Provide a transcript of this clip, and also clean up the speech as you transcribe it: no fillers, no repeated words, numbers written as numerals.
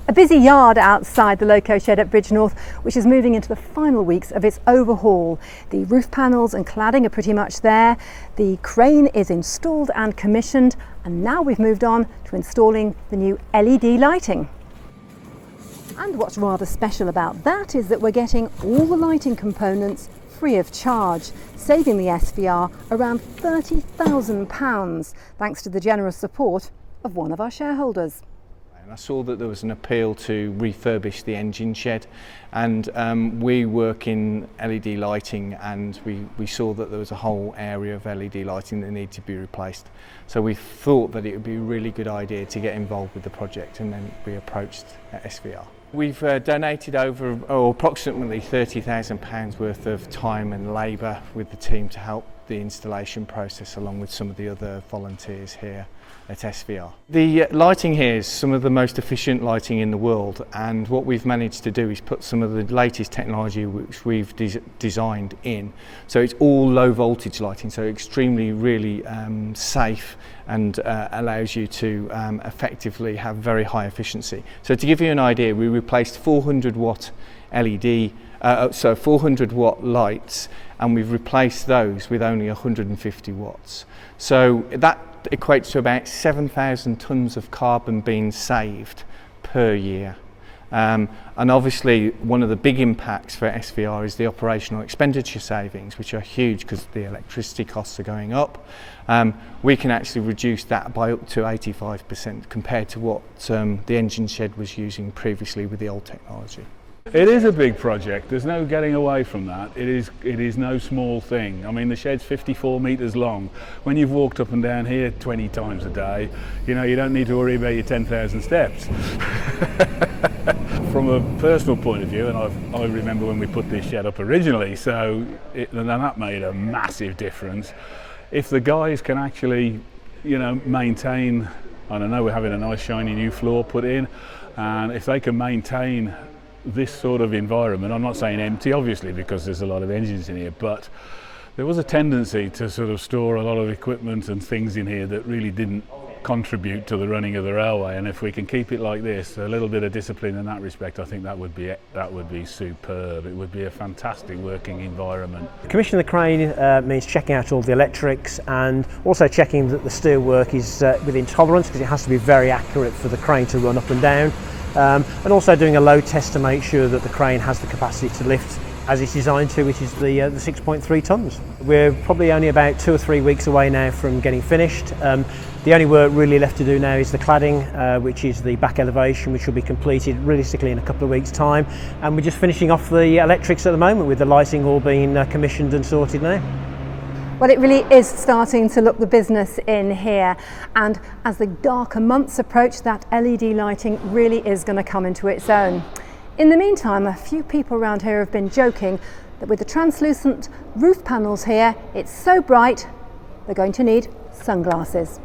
A busy yard outside the loco shed at Bridgnorth, which is moving into the final weeks of its overhaul. The roof panels and cladding are pretty much there. The crane is installed and commissioned, and now we've moved on to installing the new LED lighting. And what's rather special about that is that we're getting all the lighting components free of charge, saving the SVR around £30,000 thanks to the generous support of one of our shareholders. I saw that there was an appeal to refurbish the engine shed, and we work in LED lighting, and we saw that there was a whole area of LED lighting that needed to be replaced. So we thought that it would be a really good idea to get involved with the project, and then we approached SVR. We've donated over approximately £30,000 worth of time and labour with the team to help the installation process, along with some of the other volunteers here at SVR. The lighting here is some of the most efficient lighting in the world, and what we've managed to do is put some of the latest technology which we've designed in. So it's all low voltage lighting, so extremely really safe, and allows you to effectively have very high efficiency. So to give you an idea, we replaced 400 watt LED, 400 watt lights, and we've replaced those with only 150 watts. So that equates to about 7,000 tonnes of carbon being saved per year. And obviously one of the big impacts for SVR is the operational expenditure savings, which are huge because the electricity costs are going up. We can actually reduce that by up to 85% compared to what the engine shed was using previously with the old technology. It is a big project, there's no getting away from that. It is no small thing. I mean, the shed's 54 metres long. When you've walked up and down here 20 times a day, you know, you don't need to worry about your 10,000 steps. From a personal point of view, and I remember when we put this shed up originally, and that made a massive difference. If the guys can actually, you know, maintain, I don't know, we're having a nice shiny new floor put in, and if they can maintain this sort of environment, I'm not saying empty obviously because there's a lot of engines in here, but there was a tendency to sort of store a lot of equipment and things in here that really didn't contribute to the running of the railway, and if we can keep it like this, a little bit of discipline in that respect, I think that would be superb. It would be a fantastic working environment. Commissioning the crane means checking out all the electrics and also checking that the steel work is within tolerance, because it has to be very accurate for the crane to run up and down. And also doing a load test to make sure that the crane has the capacity to lift as it's designed to, which is the 6.3 tonnes. We're probably only about 2 or 3 weeks away now from getting finished. The only work really left to do now is the cladding, which is the back elevation, which will be completed realistically in a couple of weeks' time. And we're just finishing off the electrics at the moment, with the lighting all being commissioned and sorted now. Well, it really is starting to look the business in here, and as the darker months approach, that LED lighting really is going to come into its own. In the meantime, a few people around here have been joking that with the translucent roof panels here, it's so bright they're going to need sunglasses.